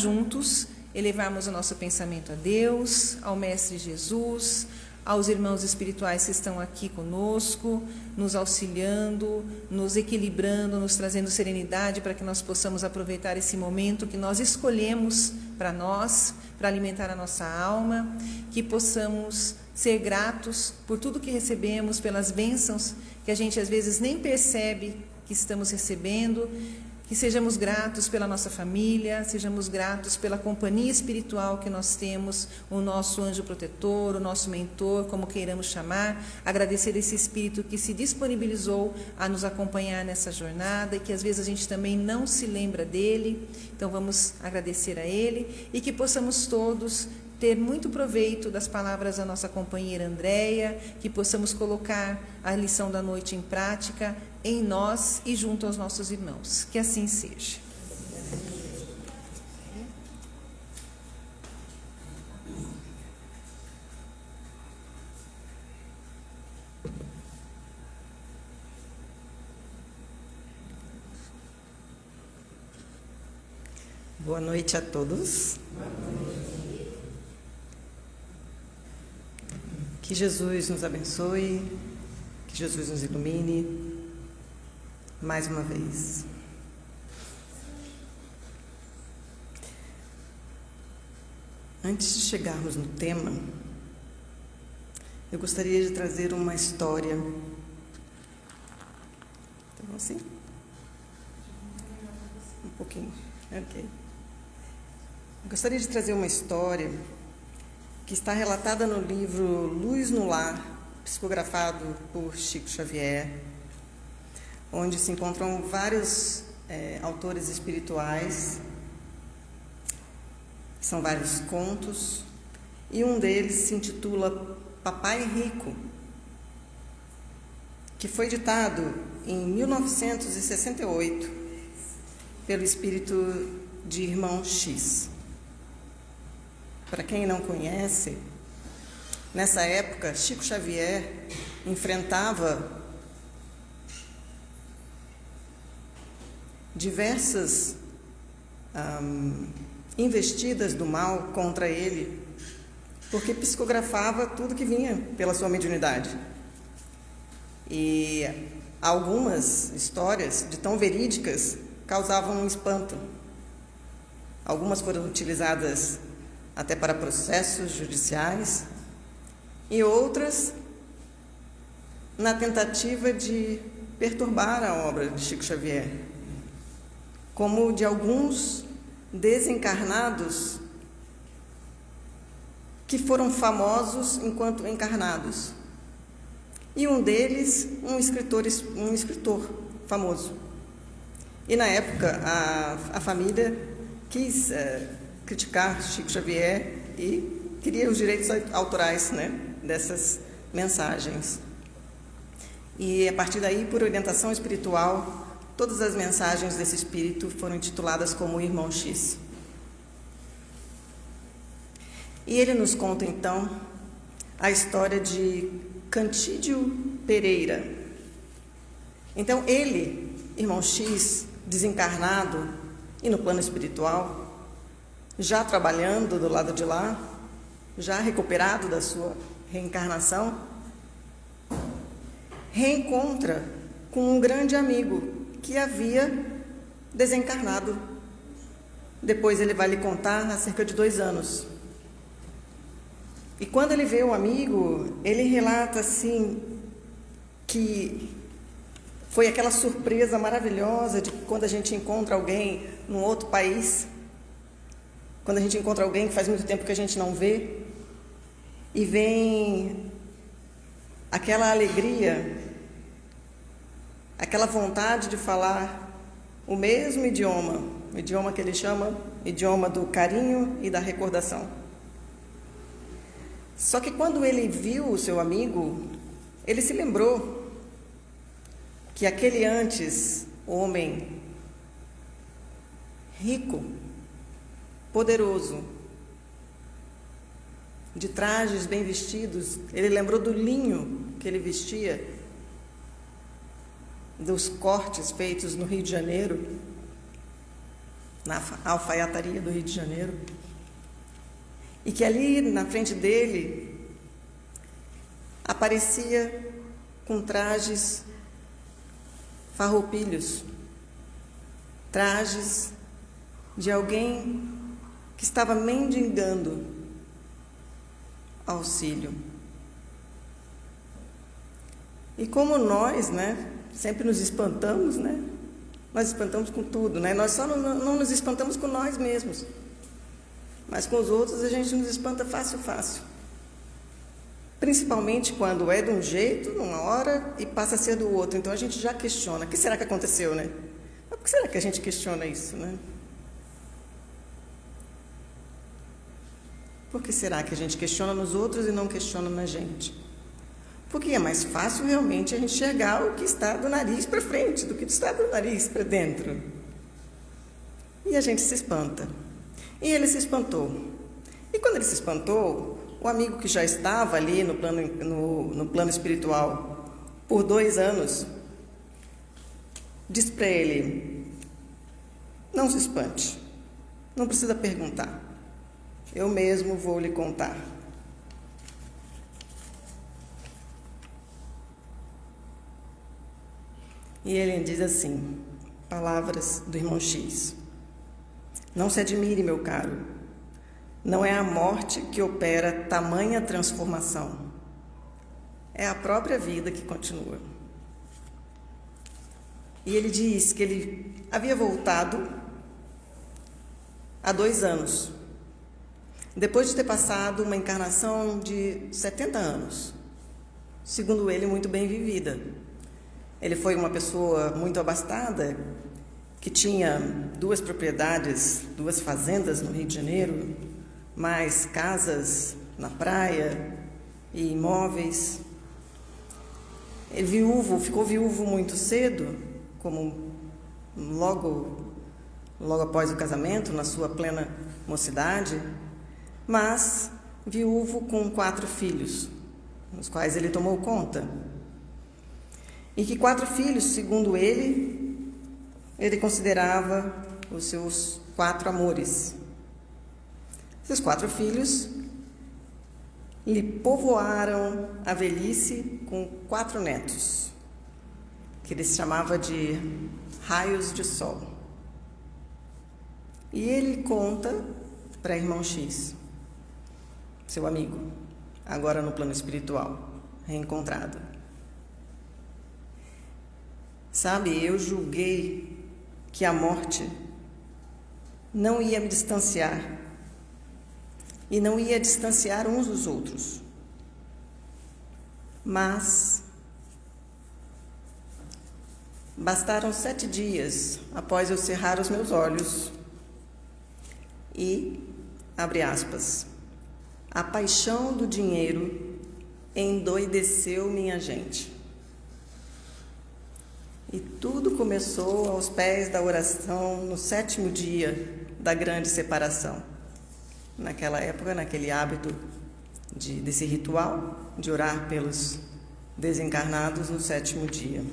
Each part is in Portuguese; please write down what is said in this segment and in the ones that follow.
juntos elevarmos o nosso pensamento a Deus, ao Mestre Jesus, aos irmãos espirituais que estão aqui conosco, nos auxiliando, nos equilibrando, nos trazendo serenidade para que nós possamos aproveitar esse momento que nós escolhemos para nós, para alimentar a nossa alma, que possamos ser gratos por tudo que recebemos, pelas bênçãos que a gente às vezes nem percebe que estamos recebendo, que sejamos gratos pela nossa família, sejamos gratos pela companhia espiritual que nós temos, o nosso anjo protetor, o nosso mentor, como queiramos chamar, agradecer esse Espírito que se disponibilizou a nos acompanhar nessa jornada e que às vezes a gente também não se lembra dele, então vamos agradecer a ele e que possamos todos ter muito proveito das palavras da nossa companheira Andréia, que possamos colocar a lição da noite em prática em nós e junto aos nossos irmãos. Que assim seja. Boa noite a todos. Que Jesus nos abençoe, que Jesus nos ilumine mais uma vez. Antes de chegarmos no tema, eu gostaria de trazer uma história. Tá bom assim? Um pouquinho. Ok. Eu gostaria de trazer uma história que está relatada no livro Luz no Lar, psicografado por Chico Xavier, onde se encontram vários autores espirituais, são vários contos, e um deles se intitula Papai Rico, que foi ditado em 1968 pelo espírito de Irmão X. Para quem não conhece, nessa época, Chico Xavier enfrentava diversas investidas do mal contra ele, porque psicografava tudo que vinha pela sua mediunidade. E algumas histórias, de tão verídicas, causavam um espanto. Algumas foram utilizadas até para processos judiciais, e outras na tentativa de perturbar a obra de Chico Xavier, como de alguns desencarnados que foram famosos enquanto encarnados. E um deles, um escritor famoso. E na época a família quis criticar Chico Xavier e queria os direitos autorais, dessas mensagens. E a partir daí, por orientação espiritual, todas as mensagens desse espírito foram intituladas como Irmão X. E ele nos conta então a história de Cantídio Pereira. Então ele, Irmão X, desencarnado e no plano espiritual, já trabalhando do lado de lá, já recuperado da sua reencarnação, reencontra com um grande amigo que havia desencarnado. Depois ele vai lhe contar há cerca de 2 anos. E quando ele vê o amigo, ele relata assim que foi aquela surpresa maravilhosa de quando a gente encontra alguém num outro país, quando a gente encontra alguém que faz muito tempo que a gente não vê, e vem aquela alegria, aquela vontade de falar o mesmo idioma, o idioma que ele chama idioma do carinho e da recordação. Só que quando ele viu o seu amigo, ele se lembrou que aquele antes homem rico, poderoso, de trajes bem vestidos, ele lembrou do linho que ele vestia, dos cortes feitos no Rio de Janeiro, na alfaiataria do Rio de Janeiro, e que ali na frente dele aparecia com trajes farroupilhos, trajes de alguém que estava mendigando auxílio. E como nós, sempre nos espantamos, nós espantamos com tudo, nós só não nos espantamos com nós mesmos, mas com os outros a gente nos espanta fácil. Principalmente quando é de um jeito, numa hora, e passa a ser do outro. Então a gente já questiona. O que será que aconteceu, Mas por que será que a gente questiona isso, Por que será que a gente questiona nos outros e não questiona na gente? Porque é mais fácil realmente a gente enxergar o que está do nariz para frente do que está do nariz para dentro. E a gente se espanta. E ele se espantou. E quando ele se espantou, o amigo que já estava ali no plano espiritual por 2 anos, disse para ele: não se espante, não precisa perguntar, eu mesmo vou lhe contar. E ele diz assim, palavras do irmão X: não se admire, meu caro, não é a morte que opera tamanha transformação, é a própria vida que continua. E ele diz que ele havia voltado há 2 anos, depois de ter passado uma encarnação de 70 anos, segundo ele, muito bem vivida. Ele foi uma pessoa muito abastada, que tinha 2 propriedades, 2 fazendas no Rio de Janeiro, mais casas na praia e imóveis. Ele ficou viúvo muito cedo, como logo após o casamento, na sua plena mocidade, mas viúvo com 4 filhos, os quais ele tomou conta. E que 4 filhos, segundo ele considerava os seus 4 amores. Esses 4 filhos lhe povoaram a velhice com 4 netos, que ele chamava de raios de sol. E ele conta para irmão X, seu amigo, agora no plano espiritual, reencontrado: sabe, eu julguei que a morte não ia me distanciar e não ia distanciar uns dos outros, mas bastaram 7 dias após eu cerrar os meus olhos e, abre aspas, a paixão do dinheiro endoideceu minha gente. E tudo começou aos pés da oração no 7º dia da grande separação. Naquela época, naquele hábito desse ritual de orar pelos desencarnados no 7º dia.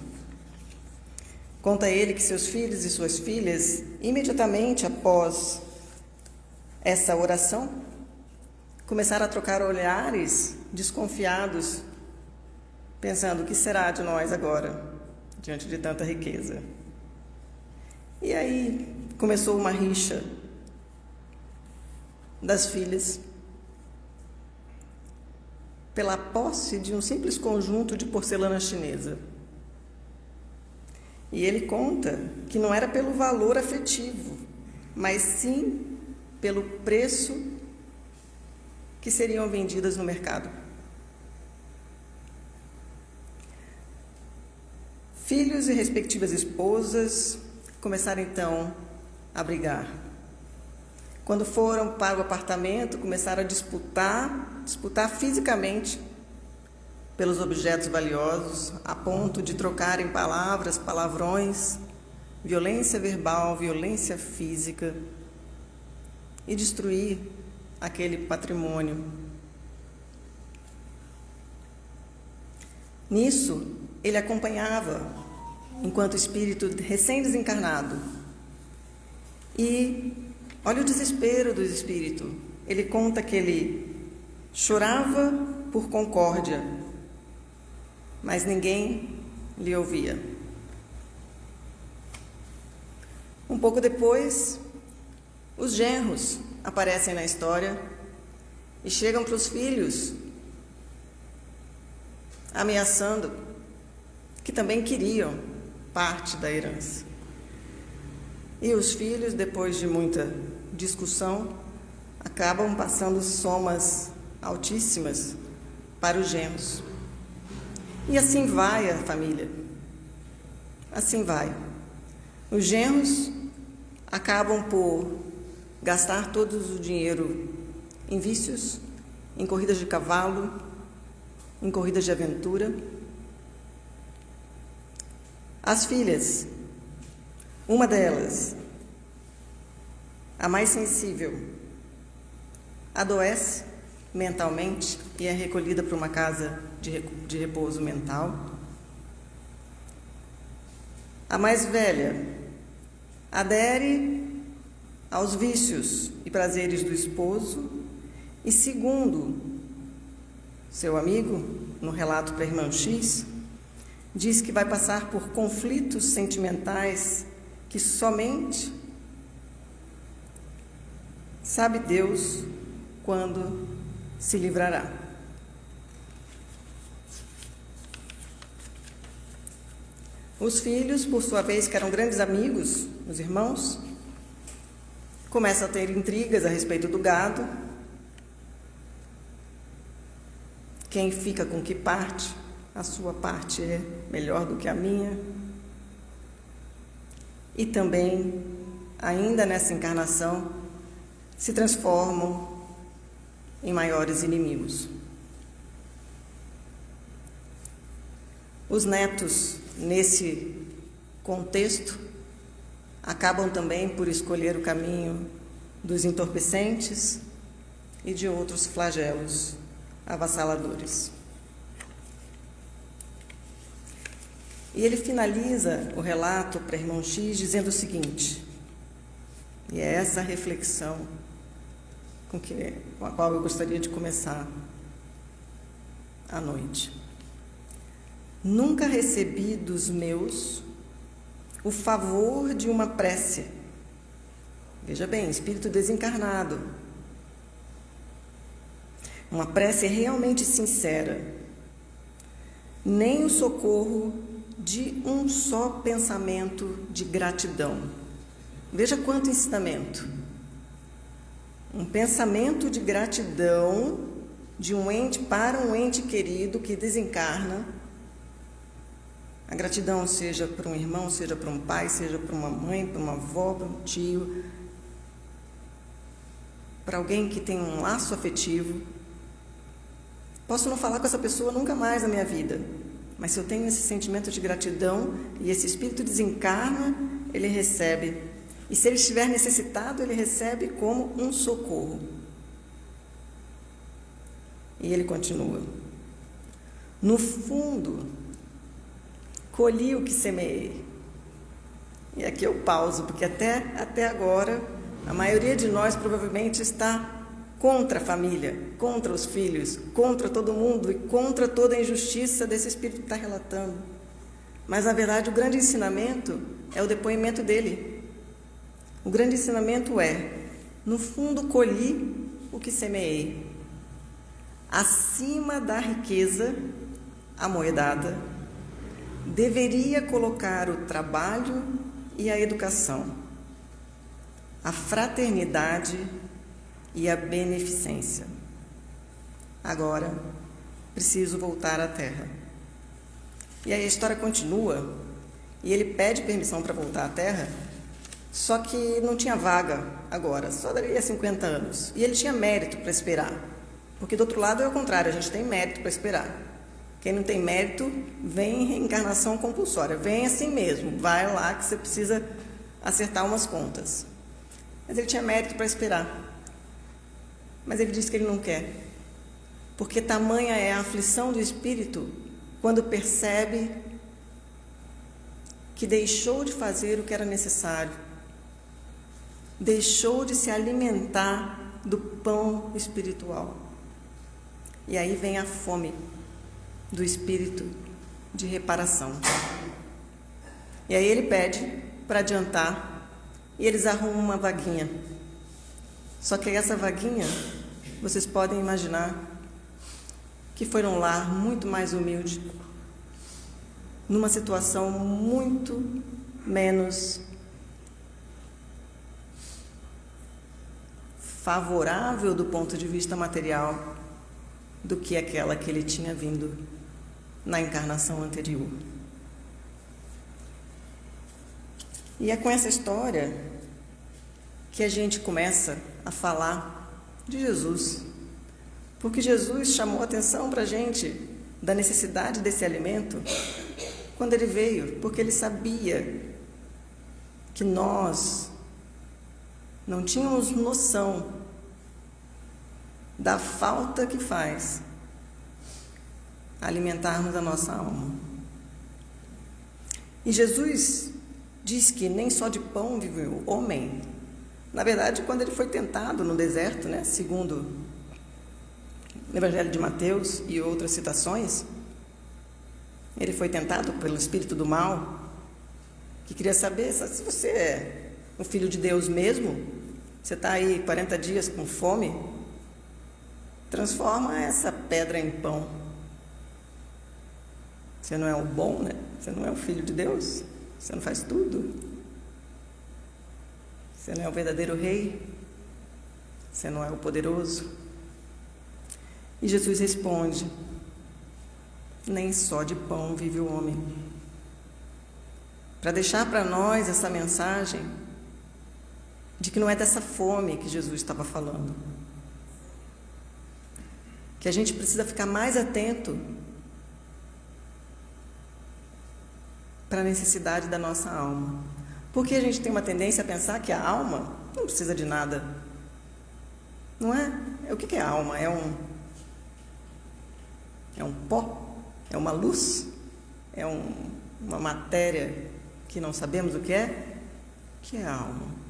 Conta ele que seus filhos e suas filhas, imediatamente após essa oração, começaram a trocar olhares desconfiados, pensando: o que será de nós agora, diante de tanta riqueza? E aí começou uma rixa das filhas pela posse de um simples conjunto de porcelana chinesa. E ele conta que não era pelo valor afetivo, mas sim pelo preço que seriam vendidas no mercado. Filhos e respectivas esposas começaram então a brigar. Quando foram para o apartamento, começaram a disputar fisicamente pelos objetos valiosos, a ponto de trocarem palavras, palavrões, violência verbal, violência física, e destruir aquele patrimônio. Nisso, ele acompanhava, enquanto espírito recém-desencarnado, E olha o desespero do espírito. Ele conta que ele chorava por concórdia, mas ninguém lhe ouvia. Um pouco depois, os genros aparecem na história e chegam para os filhos, ameaçando que também queriam parte da herança. E os filhos, depois de muita discussão, acabam passando somas altíssimas para os genros. E assim vai a família. Assim vai. Os genros acabam por gastar todo o dinheiro em vícios, em corridas de cavalo, em corridas de aventura. As filhas, uma delas, a mais sensível, adoece mentalmente e é recolhida para uma casa de repouso mental. A mais velha adere aos vícios e prazeres do esposo e, segundo seu amigo, no relato para a irmã X, diz que vai passar por conflitos sentimentais que somente sabe Deus quando se livrará. Os filhos, por sua vez, que eram grandes amigos, os irmãos, começam a ter intrigas a respeito do gado. Quem fica com que parte? A sua parte é melhor do que a minha. E também, ainda nessa encarnação, se transformam em maiores inimigos. Os netos, nesse contexto, acabam também por escolher o caminho dos entorpecentes e de outros flagelos avassaladores. E ele finaliza o relato para irmão X dizendo o seguinte, e é essa reflexão com a qual eu gostaria de começar a noite. Nunca recebi dos meus o favor de uma prece. Veja bem, espírito desencarnado. Uma prece realmente sincera. Nem o socorro de um só pensamento de gratidão. Veja quanto ensinamento. Um pensamento de gratidão de um ente para um ente querido que desencarna. A gratidão seja para um irmão, seja para um pai, seja para uma mãe, para uma avó, para um tio, para alguém que tem um laço afetivo. Posso não falar com essa pessoa nunca mais na minha vida, mas se eu tenho esse sentimento de gratidão e esse espírito desencarna, ele recebe. E se ele estiver necessitado, ele recebe como um socorro. E ele continua. No fundo, colhi o que semeei. E aqui eu pauso, porque até agora, a maioria de nós provavelmente está contra a família, contra os filhos, contra todo mundo e contra toda a injustiça desse espírito que está relatando. Mas, na verdade, o grande ensinamento é o depoimento dele. O grande ensinamento é, no fundo, colhi o que semeei. Acima da riqueza amoedada, deveria colocar o trabalho e a educação, a fraternidade e a beneficência. Agora, preciso voltar à Terra. E aí a história continua, e ele pede permissão para voltar à Terra, só que não tinha vaga agora, só daria 50 anos. E ele tinha mérito para esperar, porque do outro lado é o contrário, a gente tem mérito para esperar. Quem não tem mérito, vem em reencarnação compulsória, vem assim mesmo, vai lá que você precisa acertar umas contas. Mas ele tinha mérito para esperar. Mas ele diz que ele não quer, porque tamanha é a aflição do espírito quando percebe que deixou de fazer o que era necessário. deixou de se alimentar do pão espiritual. E aí vem a fome do espírito de reparação. E aí ele pede para adiantar e eles arrumam uma vaguinha. Só que essa vaguinha, vocês podem imaginar que foi num lar muito mais humilde, numa situação muito menos favorável do ponto de vista material do que aquela que ele tinha vindo na encarnação anterior. E é com essa história que a gente começa a falar de Jesus, porque Jesus chamou a atenção para a gente da necessidade desse alimento quando ele veio, porque ele sabia que nós não tínhamos noção da falta que faz alimentarmos a nossa alma. E Jesus diz que nem só de pão vive o homem. Na verdade, quando ele foi tentado no deserto, né, segundo o Evangelho de Mateus e outras citações, ele foi tentado pelo espírito do mal, que queria saber se você é o filho de Deus mesmo, você está aí 40 dias com fome, transforma essa pedra em pão. Você não é o bom, né? Você não é o filho de Deus? Você não faz tudo? Você não é o verdadeiro rei? Você não é o poderoso? E Jesus responde: nem só de pão vive o homem. Para deixar para nós essa mensagem de que não é dessa fome que Jesus estava falando. Que a gente precisa ficar mais atento para a necessidade da nossa alma. Porque a gente tem uma tendência a pensar que a alma não precisa de nada. Não é? O que é a alma? É um pó? É uma luz? É uma matéria que não sabemos o que é? O que é a alma?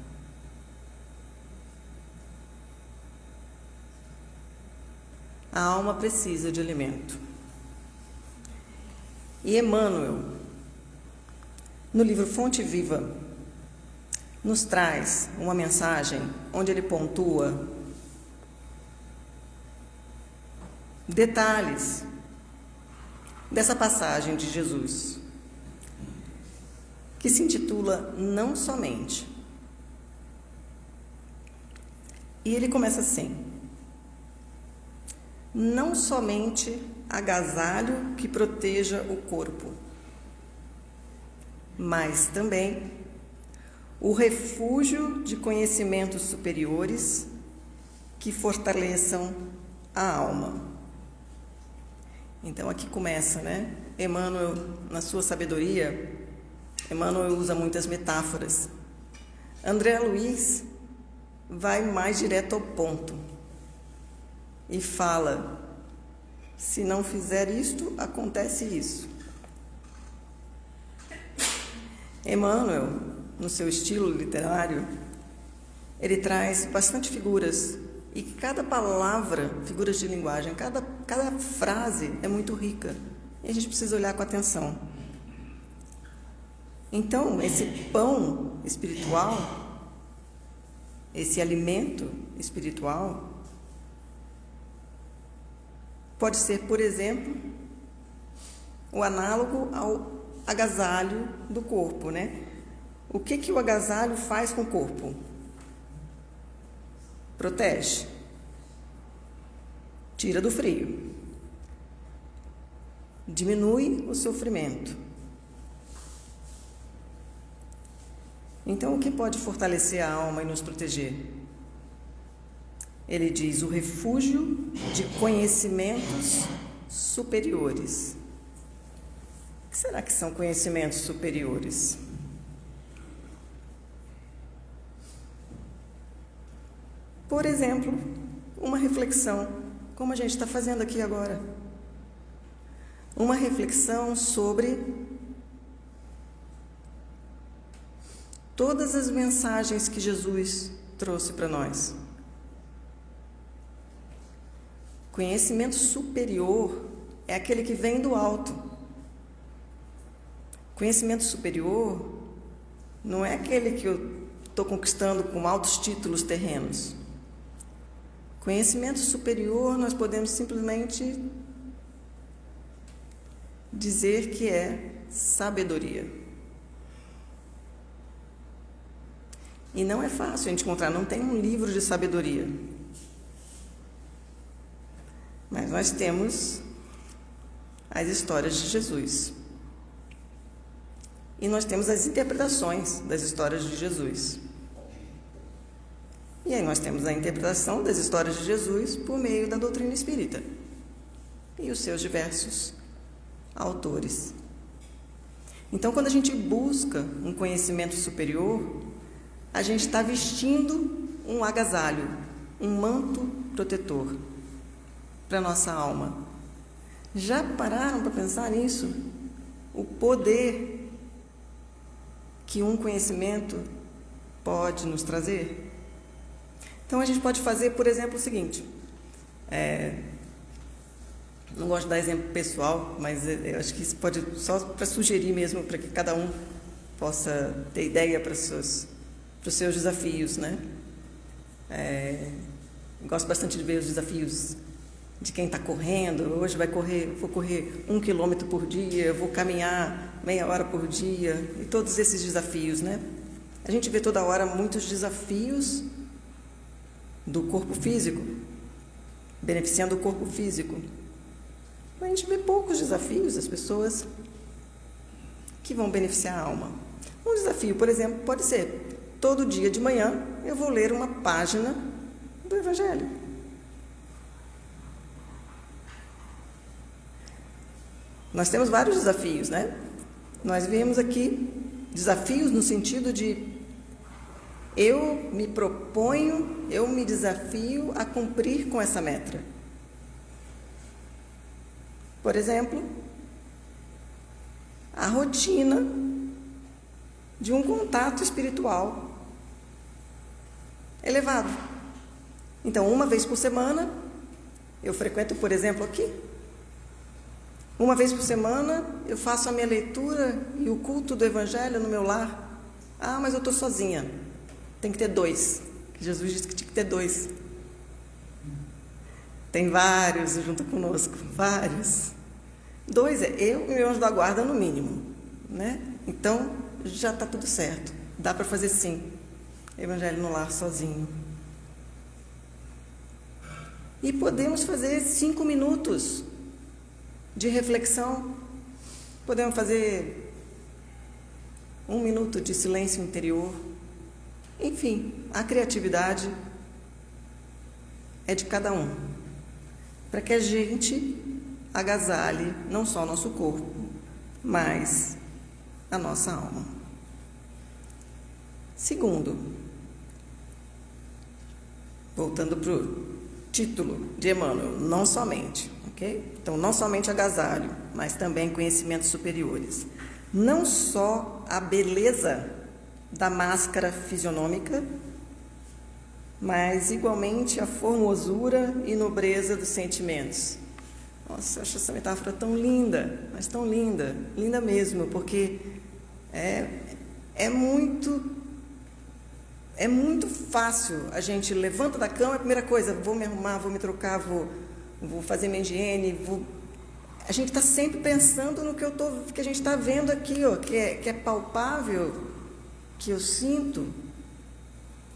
A alma precisa de alimento. E Emmanuel, no livro Fonte Viva, nos traz uma mensagem onde ele pontua detalhes dessa passagem de Jesus, que se intitula Não Somente. E ele começa assim: não somente agasalho que proteja o corpo, mas também o refúgio de conhecimentos superiores que fortaleçam a alma. Então aqui começa, né? Emmanuel, na sua sabedoria, Emmanuel usa muitas metáforas. André Luiz vai mais direto ao ponto e fala: se não fizer isto, acontece isso. Emmanuel, no seu estilo literário, ele traz bastante figuras, e cada palavra, figuras de linguagem, cada frase é muito rica, e a gente precisa olhar com atenção. Então, esse pão espiritual, esse alimento espiritual, pode ser, por exemplo, o análogo ao agasalho do corpo, né? O que o agasalho faz com o corpo? Protege, tira do frio, diminui o sofrimento. Então, o que pode fortalecer a alma e nos proteger? Ele diz: o refúgio de conhecimentos superiores. O que será que são conhecimentos superiores? Por exemplo, uma reflexão, como a gente está fazendo aqui agora. Uma reflexão sobre todas as mensagens que Jesus trouxe para nós. Conhecimento superior é aquele que vem do alto. Conhecimento superior não é aquele que eu estou conquistando com altos títulos terrenos. Conhecimento superior nós podemos simplesmente dizer que é sabedoria. E não é fácil a gente encontrar, não tem um livro de sabedoria. Mas nós temos as histórias de Jesus. E nós temos as interpretações das histórias de Jesus. E aí nós temos a interpretação das histórias de Jesus por meio da doutrina espírita e os seus diversos autores. Então, quando a gente busca um conhecimento superior, a gente está vestindo um agasalho, um manto protetor para a nossa alma. Já pararam para pensar nisso? O poder que um conhecimento pode nos trazer? Então, a gente pode fazer, por exemplo, o seguinte. Não gosto de dar exemplo pessoal, mas eu acho que isso pode só para sugerir mesmo, para que cada um possa ter ideia para os seus desafios, né? Gosto bastante de ver os desafios de quem está correndo. Hoje vou correr 1 quilômetro por dia, vou caminhar meia hora por dia, e todos esses desafios, né? A gente vê toda hora muitos desafios do corpo físico, beneficiando o corpo físico. A gente vê poucos desafios das pessoas que vão beneficiar a alma. Um desafio, por exemplo, pode ser: todo dia de manhã eu vou ler uma página do Evangelho. Nós temos vários desafios, né? Nós vemos aqui desafios no sentido de eu me proponho, eu me desafio a cumprir com essa meta. Por exemplo, a rotina de um contato espiritual elevado. Então, uma vez por semana, eu frequento, por exemplo, aqui. Uma vez por semana, eu faço a minha leitura e o culto do Evangelho no meu lar. Ah, mas eu estou sozinha. Tem que ter 2. Jesus disse que tinha que ter 2. Tem vários junto conosco, vários. 2 é eu e meu anjo da guarda no mínimo, né? Então, já está tudo certo. Dá para fazer sim. Evangelho no lar sozinho. E podemos fazer 5 minutos de reflexão. Podemos fazer 1 minuto de silêncio interior. Enfim, a criatividade é de cada um, para que a gente agasalhe não só o nosso corpo, mas a nossa alma. Segundo, voltando para o título de Emmanuel, não somente, ok? Então, não somente agasalho, mas também conhecimentos superiores. Não só a beleza da máscara fisionômica, mas igualmente a formosura e nobreza dos sentimentos. Nossa, eu acho essa metáfora tão linda, mas tão linda, linda mesmo, porque é muito fácil. A gente levanta da cama, a primeira coisa, vou me arrumar, vou me trocar, vou fazer minha higiene, A gente está sempre pensando no que a gente está vendo aqui, ó, que é palpável, que eu sinto,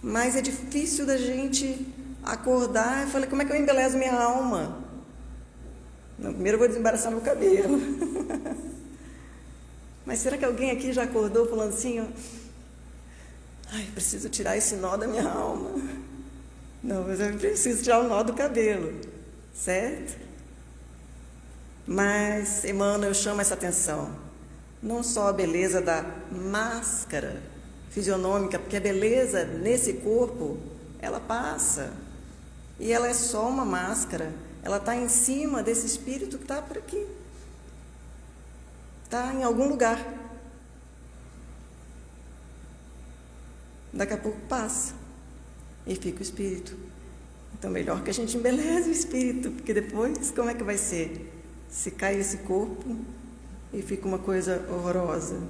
mas é difícil da gente acordar e falar: como é que eu embelezo minha alma? Não, primeiro eu vou desembaraçar meu cabelo. Mas será que alguém aqui já acordou falando assim, ó, ai, preciso tirar esse nó da minha alma? Não, mas eu preciso tirar o nó do cabelo, certo? Mas, Emmanuel chama essa atenção, não só a beleza da máscara fisionômica, porque a beleza nesse corpo, ela passa, e ela é só uma máscara, ela está em cima desse espírito que está por aqui, está em algum lugar. Daqui a pouco passa. e fica o espírito. Então, melhor que a gente embeleze o espírito, porque depois, como é que vai ser? Se cai esse corpo e fica uma coisa horrorosa,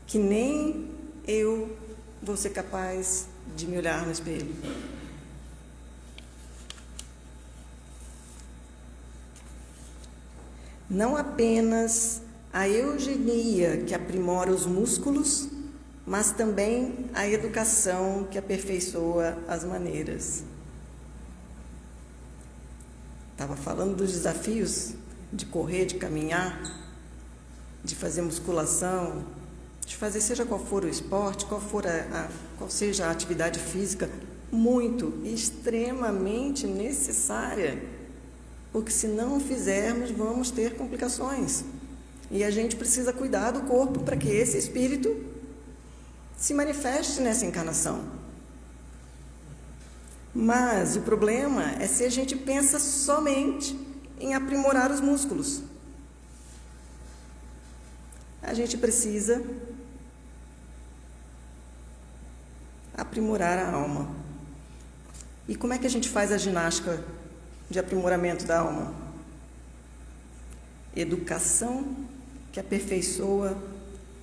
que nem eu vou ser capaz de me olhar no espelho. Não apenas a eugenia que aprimora os músculos, mas também a educação que aperfeiçoa as maneiras. Estava falando dos desafios de correr, de caminhar, de fazer musculação, de fazer seja qual for o esporte, qual seja a atividade física, muito, extremamente necessária, porque se não fizermos, vamos ter complicações. E a gente precisa cuidar do corpo para que esse espírito se manifeste nessa encarnação. Mas o problema é se a gente pensa somente em aprimorar os músculos. A gente precisa aprimorar a alma. E como é que a gente faz a ginástica de aprimoramento da alma? Educação que aperfeiçoa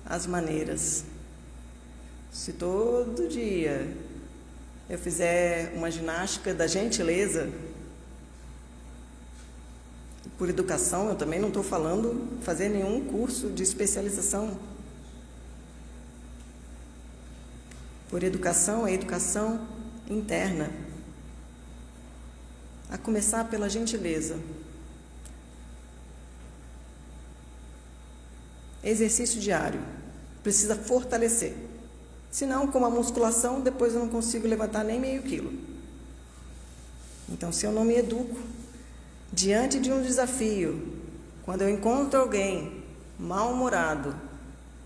as maneiras. Se todo dia eu fizer uma ginástica da gentileza, por educação, eu também não estou falando fazer nenhum curso de especialização. Por educação, é educação interna. A começar pela gentileza. Exercício diário. Precisa fortalecer. Senão, como a musculação, depois eu não consigo levantar nem meio quilo. Então, se eu não me educo, diante de um desafio, quando eu encontro alguém mal-humorado,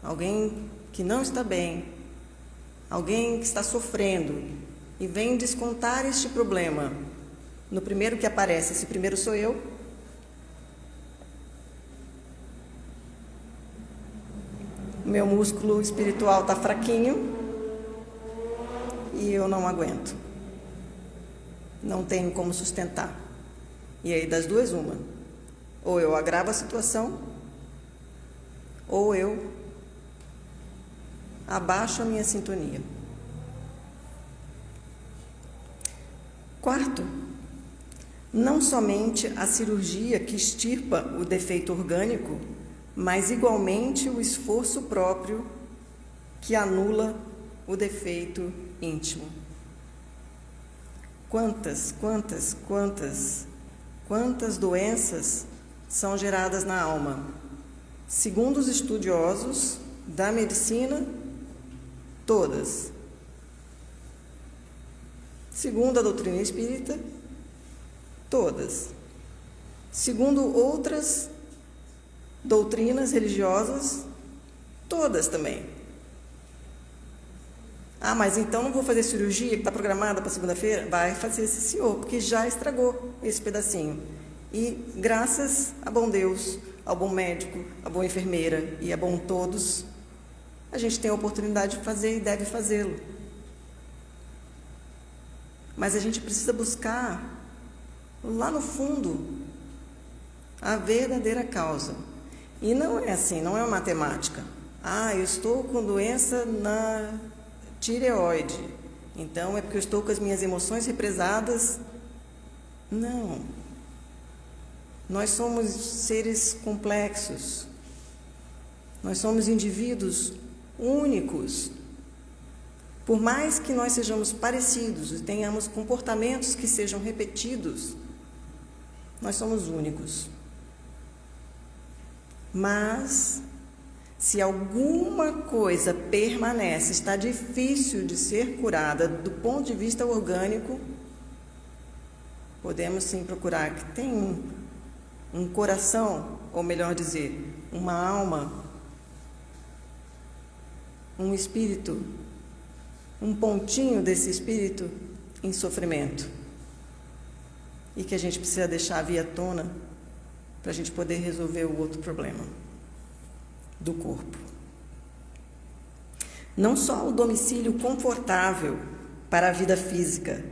alguém que não está bem, alguém que está sofrendo, e vem descontar este problema no primeiro que aparece, esse primeiro sou eu, o meu músculo espiritual está fraquinho e eu não aguento. Não tenho como sustentar. E aí, das duas, uma. Ou eu agravo a situação, ou eu abaixo a minha sintonia. Quarto, não somente a cirurgia que extirpa o defeito orgânico, mas igualmente o esforço próprio que anula o defeito íntimo. Quantas doenças são geradas na alma? Segundo os estudiosos da medicina, todas. Segundo a doutrina espírita, todas. Segundo outras doutrinas religiosas, todas também. Ah, mas então não vou fazer cirurgia que está programada para segunda-feira? Vai fazer esse senhor, porque já estragou esse pedacinho. E graças a bom Deus, ao bom médico, à boa enfermeira e a bom todos, a gente tem a oportunidade de fazer e deve fazê-lo. Mas a gente precisa buscar lá no fundo a verdadeira causa. E não é assim, não é uma matemática. Ah, eu estou com doença na tireoide, então é porque eu estou com as minhas emoções represadas. Não. Nós somos seres complexos. Nós somos indivíduos únicos. Por mais que nós sejamos parecidos e tenhamos comportamentos que sejam repetidos, nós somos únicos. Mas, se alguma coisa permanece, está difícil de ser curada do ponto de vista orgânico, podemos sim procurar que tem um coração, ou melhor dizer, uma alma, um espírito, um pontinho desse espírito em sofrimento. E que a gente precisa deixar vir à tona para a gente poder resolver o outro problema do corpo. Não só o domicílio confortável para a vida física,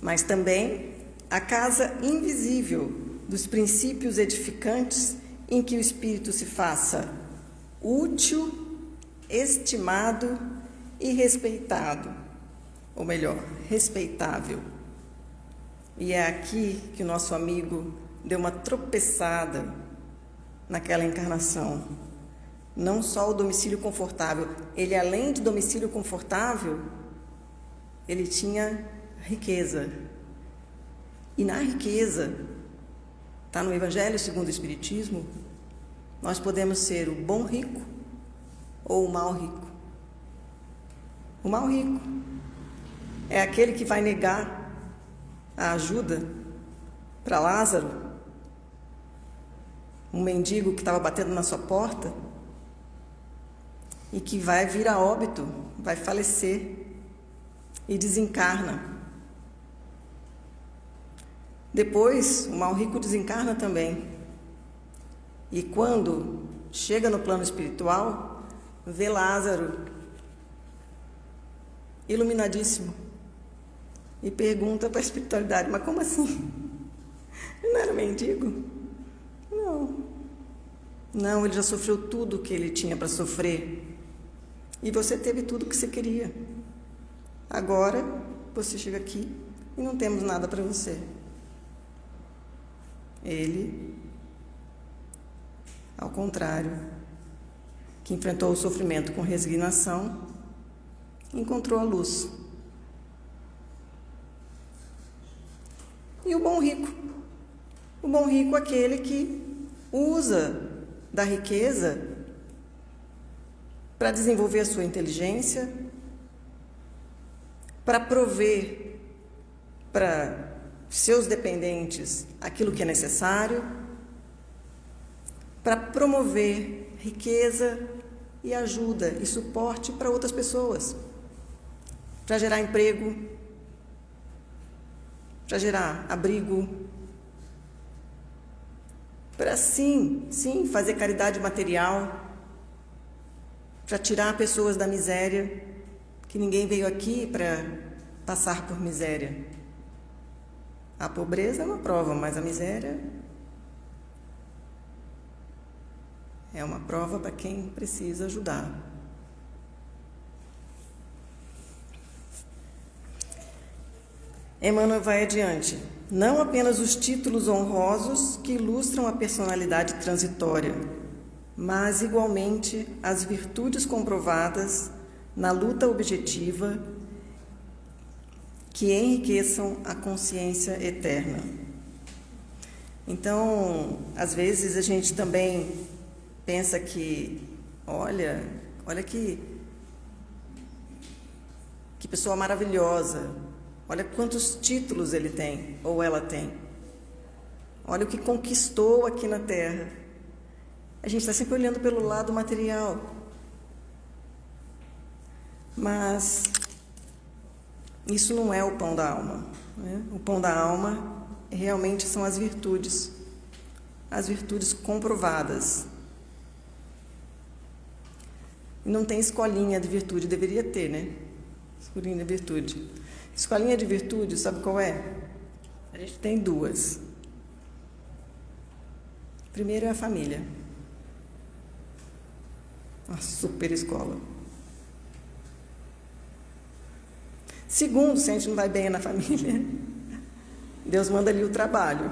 mas também a casa invisível dos princípios edificantes em que o espírito se faça útil, estimado e respeitado, ou melhor, respeitável. E é aqui que o nosso amigo deu uma tropeçada naquela encarnação. Não só o domicílio confortável, ele além de domicílio confortável, ele tinha riqueza. E na riqueza, está no Evangelho segundo o Espiritismo, nós podemos ser o bom rico ou o mau rico. O mau rico é aquele que vai negar a ajuda para Lázaro, um mendigo que estava batendo na sua porta e que vai vir a óbito, vai falecer e desencarna. Depois, o mau rico desencarna também. E quando chega no plano espiritual, vê Lázaro iluminadíssimo e pergunta para a espiritualidade: mas como assim? Ele não era mendigo? Não, ele já sofreu tudo o que ele tinha para sofrer. E você teve tudo o que você queria. Agora, você chega aqui e não temos nada para você. Ele, ao contrário, que enfrentou o sofrimento com resignação, encontrou a luz. E o bom rico? O bom rico é aquele que usa da riqueza para desenvolver a sua inteligência, para prover para seus dependentes aquilo que é necessário, para promover riqueza e ajuda e suporte para outras pessoas, para gerar emprego, para gerar abrigo, para sim fazer caridade material, para tirar pessoas da miséria, que ninguém veio aqui para passar por miséria. A pobreza é uma prova, mas a miséria é uma prova para quem precisa ajudar. Emmanuel vai adiante. Não apenas os títulos honrosos que ilustram a personalidade transitória, mas igualmente as virtudes comprovadas na luta objetiva que enriqueçam a consciência eterna. Então, às vezes a gente também pensa que, olha que pessoa maravilhosa, olha quantos títulos ele tem ou ela tem, olha o que conquistou aqui na Terra. A gente está sempre olhando pelo lado material, mas isso não é o pão da alma, né? O pão da alma realmente são as virtudes comprovadas. E não tem escolinha de virtude, deveria ter, né? Escolinha de virtude. Escolinha de virtude, sabe qual é? A gente tem duas. Primeiro é a família. Uma super escola. Segundo, se a gente não vai bem na família, Deus manda ali o trabalho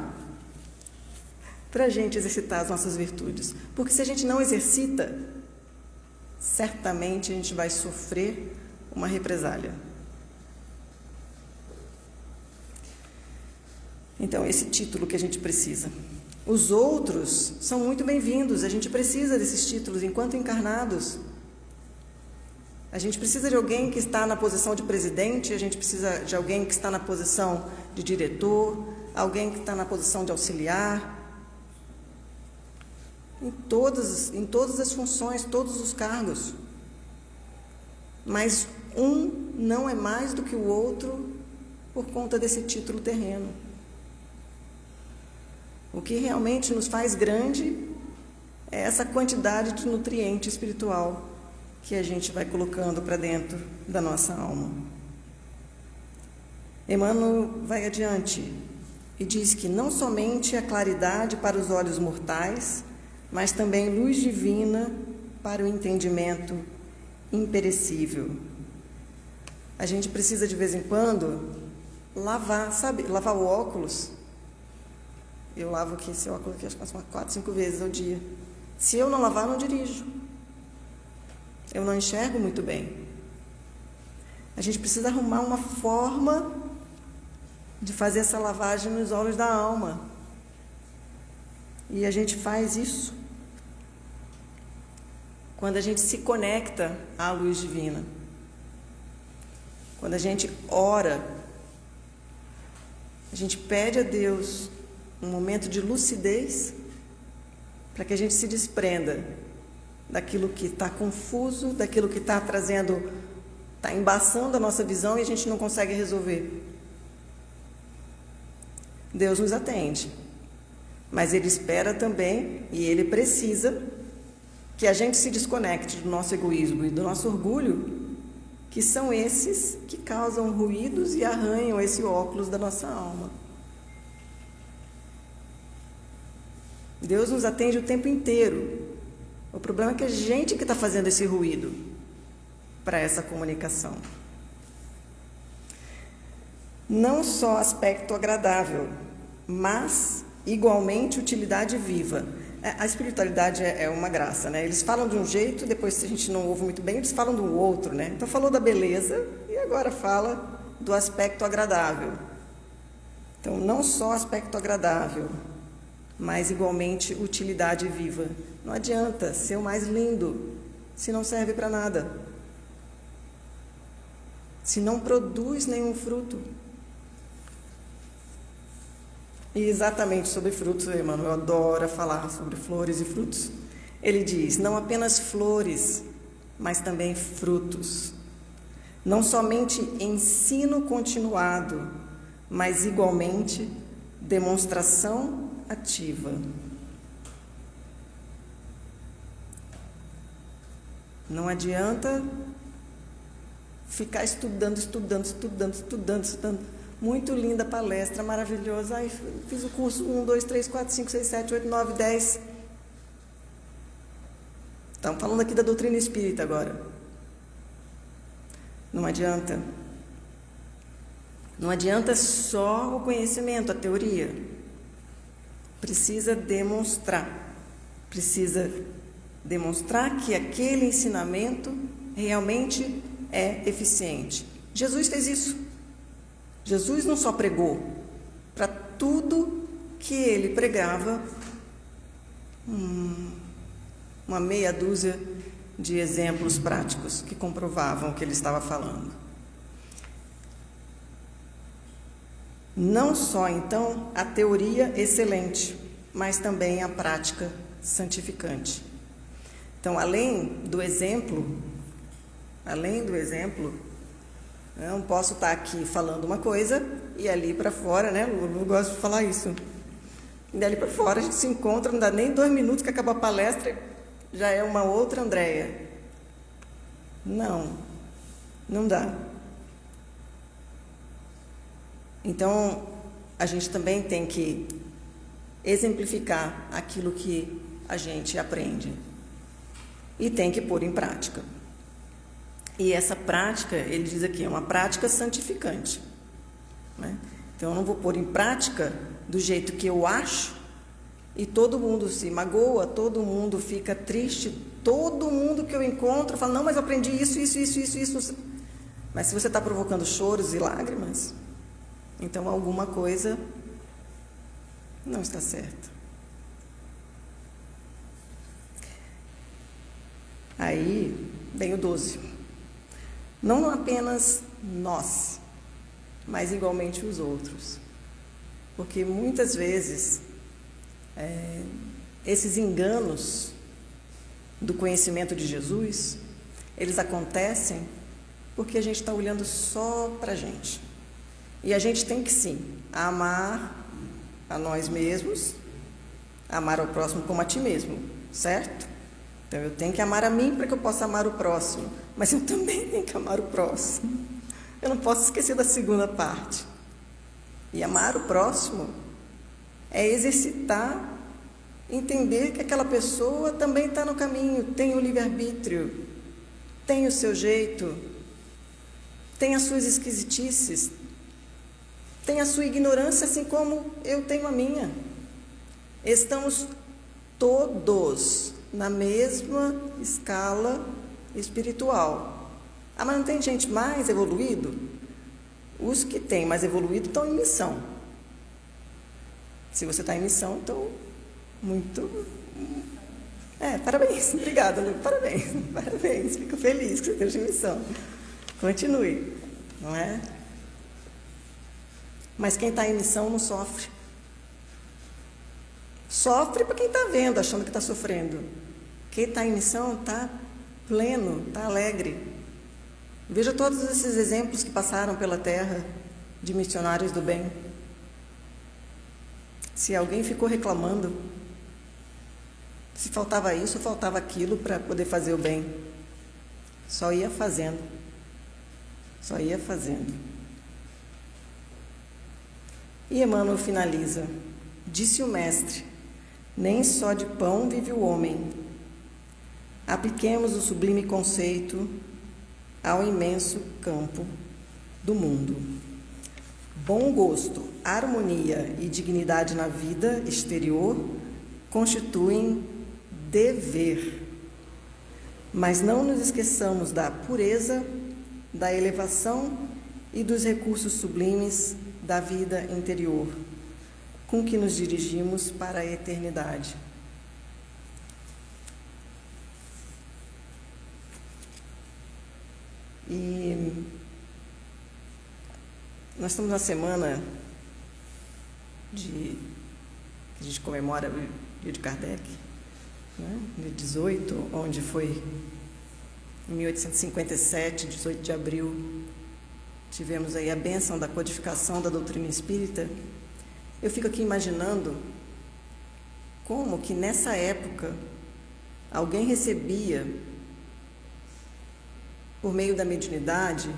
para a gente exercitar as nossas virtudes. Porque se a gente não exercita, certamente a gente vai sofrer uma represália. Então, esse título que a gente precisa. Os outros são muito bem-vindos, a gente precisa desses títulos enquanto encarnados. A gente precisa de alguém que está na posição de presidente, a gente precisa de alguém que está na posição de diretor, alguém que está na posição de auxiliar. Em todas as funções, todos os cargos. Mas um não é mais do que o outro por conta desse título terreno. O que realmente nos faz grande é essa quantidade de nutriente espiritual que a gente vai colocando para dentro da nossa alma. Emmanuel vai adiante e diz que não somente a claridade para os olhos mortais, mas também luz divina para o entendimento imperecível. A gente precisa de vez em quando lavar, sabe? Lavar o óculos. Eu lavo aqui esse óculos aqui, acho que umas 4, 5 vezes ao dia. Se eu não lavar, não dirijo. Eu não enxergo muito bem. A gente precisa arrumar uma forma de fazer essa lavagem nos olhos da alma. E a gente faz isso quando a gente se conecta à luz divina. Quando a gente ora, a gente pede a Deus um momento de lucidez para que a gente se desprenda daquilo que está confuso, daquilo que está trazendo, está embaçando a nossa visão e a gente não consegue resolver. Deus nos atende, mas Ele espera também e Ele precisa que a gente se desconecte do nosso egoísmo e do nosso orgulho, que são esses que causam ruídos e arranham esse óculos da nossa alma. Deus nos atende o tempo inteiro. O problema é que a gente que está fazendo esse ruído para essa comunicação. Não só aspecto agradável, mas igualmente utilidade viva. A espiritualidade é uma graça, né? Eles falam de um jeito, depois se a gente não ouve muito bem, eles falam do outro, né? Então falou da beleza e agora fala do aspecto agradável. Então não só aspecto agradável, mas igualmente utilidade viva. Não adianta ser o mais lindo se não serve para nada, se não produz nenhum fruto. E exatamente sobre frutos, Emmanuel adora falar sobre flores e frutos. Ele diz, não apenas flores, mas também frutos. Não somente ensino continuado, mas igualmente demonstração ativa. Não adianta ficar estudando. Muito linda palestra, maravilhosa. Ai, fiz o curso 1, 2, 3, 4, 5, 6, 7, 8, 9, 10. Estamos falando aqui da doutrina espírita agora. Não adianta. Não adianta só o conhecimento, a teoria. Precisa demonstrar. Precisa demonstrar que aquele ensinamento realmente é eficiente. Jesus fez isso. Jesus não só pregou, para tudo que ele pregava, uma meia dúzia de exemplos práticos que comprovavam o que ele estava falando. Não só, então, a teoria excelente, mas também a prática santificante. Então, além do exemplo, eu não posso estar aqui falando uma coisa e ali para fora, né? Eu gosto de falar isso. E dali para fora a gente se encontra, não dá nem 2 minutos que acaba a palestra, já é uma outra Andréia. Não dá. Então, a gente também tem que exemplificar aquilo que a gente aprende e tem que pôr em prática. E essa prática, ele diz aqui, é uma prática santificante, né? Então, eu não vou pôr em prática do jeito que eu acho e todo mundo se magoa, todo mundo fica triste, todo mundo que eu encontro fala, não, mas eu aprendi isso. Mas se você está provocando choros e lágrimas, então alguma coisa não está certa. Aí vem o 12. Não apenas nós, mas igualmente os outros. Porque muitas vezes esses enganos do conhecimento de Jesus, eles acontecem porque a gente está olhando só para a gente. E a gente tem que sim amar a nós mesmos, amar ao próximo como a ti mesmo, certo? Então eu tenho que amar a mim para que eu possa amar o próximo, mas eu também tenho que amar o próximo. Eu não posso esquecer da segunda parte. E amar o próximo é exercitar, entender que aquela pessoa também está no caminho, tem o livre-arbítrio, tem o seu jeito, tem as suas esquisitices, tem a sua ignorância, assim como eu tenho a minha. Estamos todos na mesma escala espiritual. Ah, mas não tem gente mais evoluído? Os que têm mais evoluído estão em missão. Se você está em missão, então, muito... parabéns, obrigada, Lu, parabéns, fico feliz que você esteja em missão. Continue, não é? Mas quem está em missão não sofre. Sofre para quem está vendo, achando que está sofrendo. Quem está em missão está pleno, está alegre. Veja todos esses exemplos que passaram pela terra de missionários do bem. Se alguém ficou reclamando, se faltava isso, faltava aquilo para poder fazer o bem, só ia fazendo. Só ia fazendo. E Emmanuel finaliza: disse o Mestre, nem só de pão vive o homem. Apliquemos o sublime conceito ao imenso campo do mundo. Bom gosto, harmonia e dignidade na vida exterior constituem dever. Mas não nos esqueçamos da pureza, da elevação e dos recursos sublimes da vida interior, com que nos dirigimos para a eternidade. E nós estamos na semana que a gente comemora o dia de Kardec, né? Dia 18, onde foi em 1857, 18 de abril, tivemos aí a bênção da codificação da doutrina espírita. Eu fico aqui imaginando como que nessa época alguém recebia, por meio da mediunidade,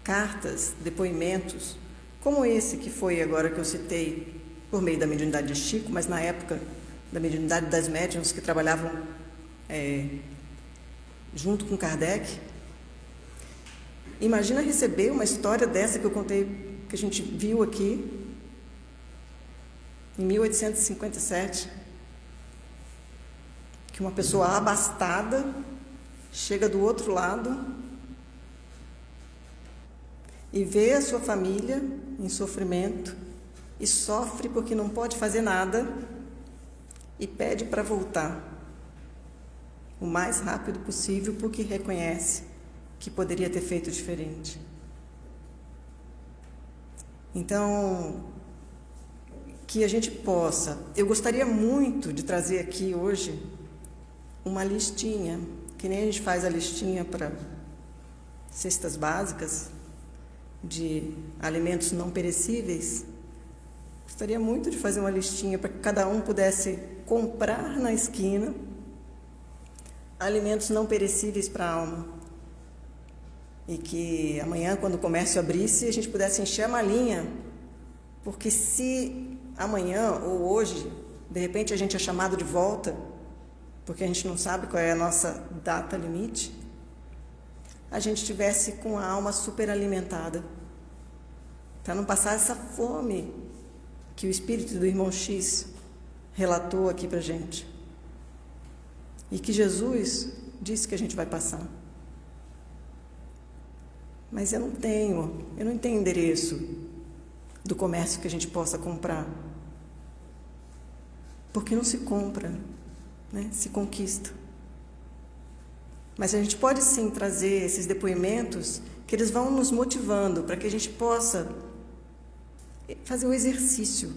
cartas, depoimentos, como esse que foi agora que eu citei, por meio da mediunidade de Chico, mas na época da mediunidade das médiuns que trabalhavam junto com Kardec. Imagina receber uma história dessa que eu contei, que a gente viu aqui, em 1857, que uma pessoa abastada chega do outro lado e vê a sua família em sofrimento e sofre porque não pode fazer nada e pede para voltar o mais rápido possível, porque reconhece que poderia ter feito diferente. Então, que a gente possa... Eu gostaria muito de trazer aqui hoje uma listinha, que nem a gente faz a listinha para cestas básicas de alimentos não perecíveis. Gostaria muito de fazer uma listinha para que cada um pudesse comprar na esquina alimentos não perecíveis para a alma. E que amanhã, quando o comércio abrisse, a gente pudesse encher a malinha, porque se amanhã ou hoje, de repente, a gente é chamado de volta, porque a gente não sabe qual é a nossa data limite, a gente tivesse com a alma superalimentada, para não passar essa fome que o espírito do irmão X relatou aqui para a gente, e que Jesus disse que a gente vai passar. Mas eu não tenho endereço do comércio que a gente possa comprar, porque não se compra, né? Se conquista. Mas a gente pode sim trazer esses depoimentos que eles vão nos motivando para que a gente possa fazer um exercício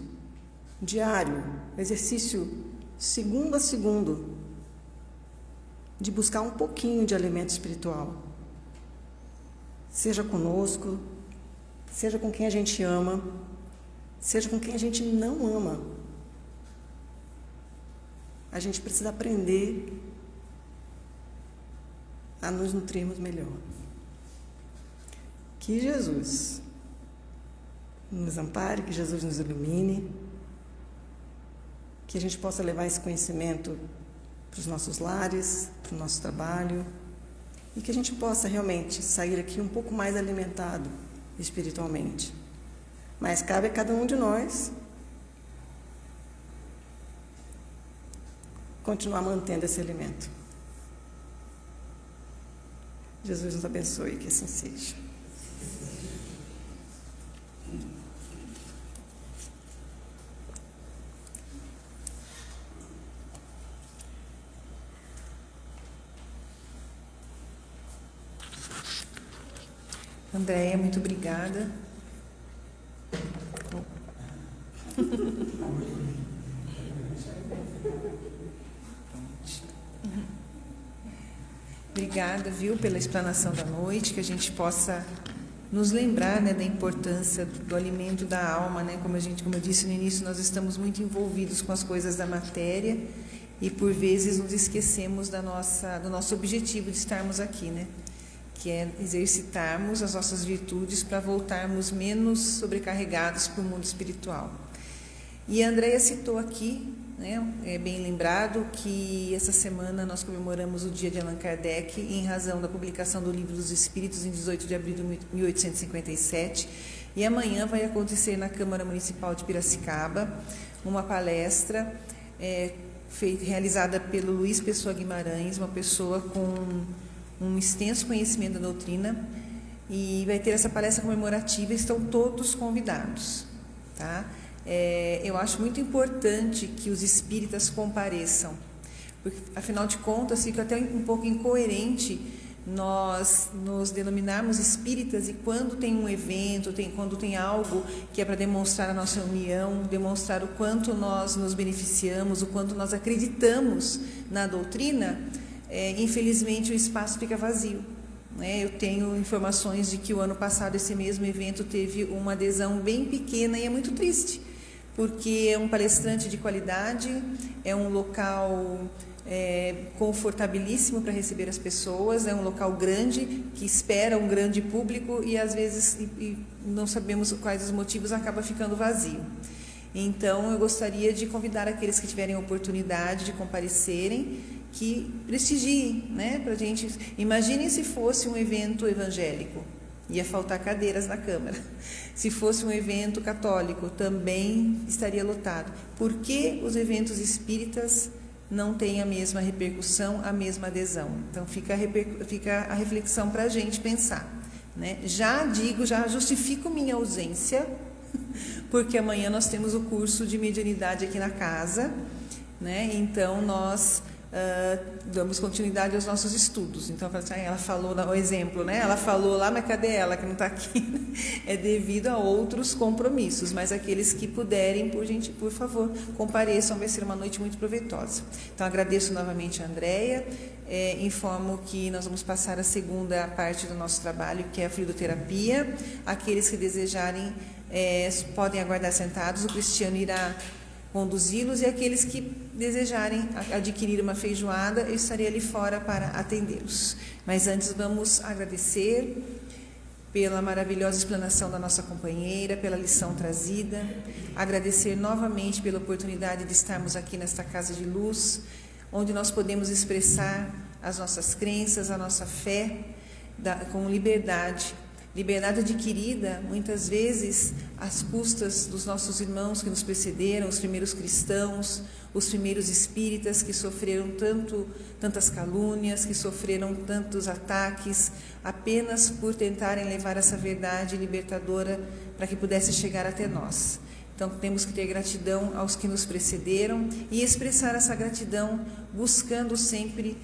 diário, exercício segundo a segundo, de buscar um pouquinho de alimento espiritual. Seja conosco, seja com quem a gente ama, seja com quem a gente não ama. A gente precisa aprender a nos nutrirmos melhor. Que Jesus nos ampare, que Jesus nos ilumine, que a gente possa levar esse conhecimento para os nossos lares, para o nosso trabalho, e que a gente possa realmente sair aqui um pouco mais alimentado espiritualmente. Mas cabe a cada um de nós continuar mantendo esse alimento. Jesus nos abençoe, que assim seja. Andréia, muito obrigada. Obrigada, viu, pela explanação da noite, que a gente possa nos lembrar, né, da importância do alimento da alma, né? Como eu disse no início, nós estamos muito envolvidos com as coisas da matéria e por vezes nos esquecemos do nosso objetivo de estarmos aqui, né? Que é exercitarmos as nossas virtudes para voltarmos menos sobrecarregados para o mundo espiritual. E a Andréia citou aqui, né, é bem lembrado, que essa semana nós comemoramos o dia de Allan Kardec em razão da publicação do Livro dos Espíritos em 18 de abril de 1857, e amanhã vai acontecer na Câmara Municipal de Piracicaba uma palestra realizada pelo Luiz Pessoa Guimarães, uma pessoa com um extenso conhecimento da doutrina, e vai ter essa palestra comemorativa, estão todos convidados, tá? Eu acho muito importante que os espíritas compareçam, porque, afinal de contas, fica até um pouco incoerente nós nos denominarmos espíritas e quando tem um evento, quando tem algo que é para demonstrar a nossa união, demonstrar o quanto nós nos beneficiamos, o quanto nós acreditamos na doutrina, infelizmente o espaço fica vazio, né? Eu tenho informações de que o ano passado esse mesmo evento teve uma adesão bem pequena e é muito triste, porque é um palestrante de qualidade, é um local confortabilíssimo para receber as pessoas, é um local grande que espera um grande público e às vezes não sabemos quais os motivos, acaba ficando vazio. Então eu gostaria de convidar aqueles que tiverem oportunidade de comparecerem, que prestigiem, né, para a gente. Imaginem se fosse um evento evangélico, ia faltar cadeiras na Câmara. Se fosse um evento católico, também estaria lotado. Por que os eventos espíritas não têm a mesma repercussão, a mesma adesão? Então fica a reflexão para a gente pensar, né? Já justifico minha ausência, porque amanhã nós temos o curso de mediunidade aqui na casa, né? Então nós damos continuidade aos nossos estudos. Então, ela falou, o exemplo, né? Ela falou lá, mas cadê ela que não está aqui? É devido a outros compromissos, mas aqueles que puderem, por favor, compareçam, vai ser uma noite muito proveitosa. Então, agradeço novamente a Andréia, informo que nós vamos passar a segunda parte do nosso trabalho, que é a fluidoterapia. Aqueles que desejarem podem aguardar sentados, o Cristiano irá conduzi-los, e aqueles que desejarem adquirir uma feijoada, eu estarei ali fora para atendê-los. Mas antes vamos agradecer pela maravilhosa explanação da nossa companheira, pela lição trazida, agradecer novamente pela oportunidade de estarmos aqui nesta casa de luz, onde nós podemos expressar as nossas crenças, a nossa fé com liberdade adquirida, muitas vezes, às custas dos nossos irmãos que nos precederam, os primeiros cristãos, os primeiros espíritas que sofreram tantas calúnias, que sofreram tantos ataques, apenas por tentarem levar essa verdade libertadora para que pudesse chegar até nós. Então, temos que ter gratidão aos que nos precederam e expressar essa gratidão buscando sempre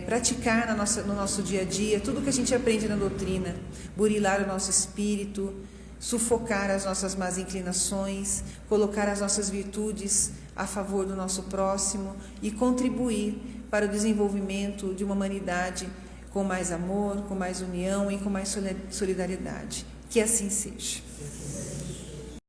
praticar no nosso dia a dia tudo que a gente aprende na doutrina, burilar o nosso espírito, sufocar as nossas más inclinações, colocar as nossas virtudes a favor do nosso próximo e contribuir para o desenvolvimento de uma humanidade com mais amor, com mais união e com mais solidariedade. Que assim seja.